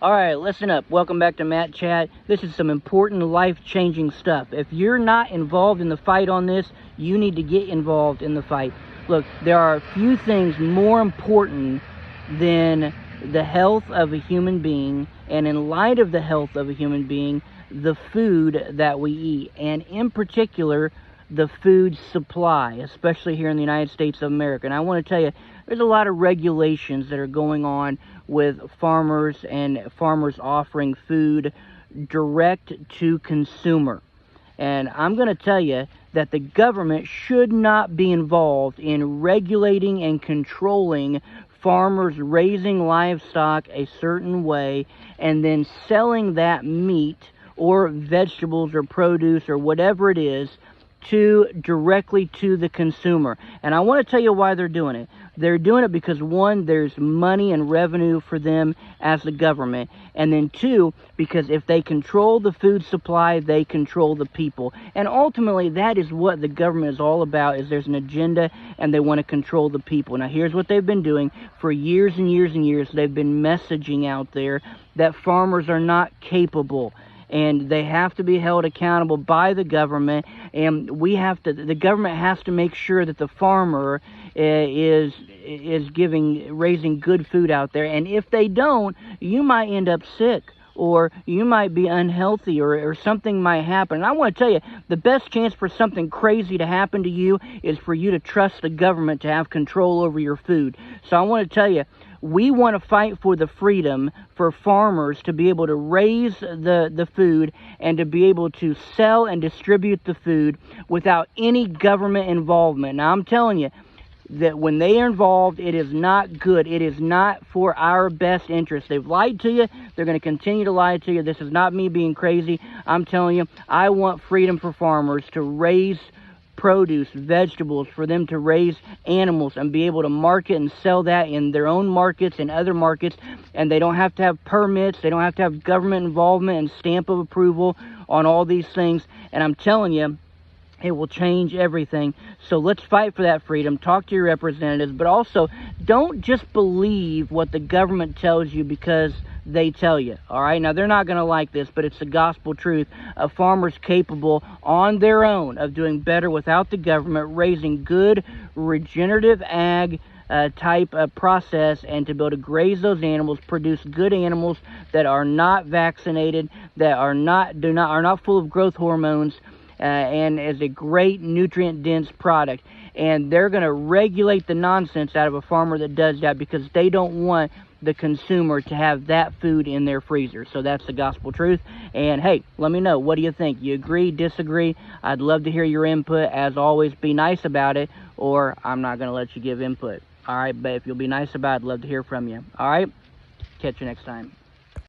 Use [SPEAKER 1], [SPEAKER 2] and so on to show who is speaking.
[SPEAKER 1] All right, listen up. Welcome back to Matt Chat. This is some important life-changing stuff. If you're not involved in the fight on this, you need to get involved in the fight. Look, there are few things more important than the health of a human being, and in light of the health of a human being, the food that we eat, and in particular, the food supply, especially here in the United States of America. And I want to tell you, there's a lot of regulations that are going on with farmers and farmers offering food direct to consumer. And I'm going to tell you that the government should not be involved in regulating and controlling farmers raising livestock a certain way and then selling that meat or vegetables or produce or whatever it is directly to the consumer. And I want to tell you why they're doing it. They're doing it because, one, there's money and revenue for them as the government, and then two, because if they control the food supply, they control the people. And ultimately, that is what the government is all about, is there's an agenda and they want to control the people. Now, here's what they've been doing for years and years and years. They've been messaging out there that farmers are not capable, and they have to be held accountable by the government, and the government has to make sure that the farmer is raising good food out there. And if they don't, you might end up sick, or you might be unhealthy, or something might happen. And I want to tell you, the best chance for something crazy to happen to you is for you to trust the government to have control over your food. So I want to tell you, we want to fight for the freedom for farmers to be able to raise the food and to be able to sell and distribute the food without any government involvement. Now, I'm telling you that when they are involved, it is not good. It is not for our best interest. They've lied to you. They're going to continue to lie to you. This is not me being crazy. I'm telling you, I want freedom for farmers to raise produce, vegetables, for them to raise animals and be able to market and sell that in their own markets and other markets, and they don't have to have permits, they don't have to have government involvement and stamp of approval on all these things. And I'm telling you, it will change everything. So let's fight for that freedom. Talk to your representatives, but also don't just believe what the government tells you because they tell you. All right, now they're not going to like this, but it's the gospel truth. A farmer's capable on their own of doing better without the government, raising good regenerative ag type of process, and to be able to graze those animals, produce good animals that are not vaccinated, that are not full of growth hormones, and is a great nutrient dense product. And they're going to regulate the nonsense out of a farmer that does that, because they don't want the consumer to have that food in their freezer. So that's the gospel truth. And hey, let me know, what do you think? You agree, disagree? I'd love to hear your input. As always, be nice about it, or I'm not going to let you give input. All right, but if you'll be nice about it, I'd love to hear from you. All right, catch you next time.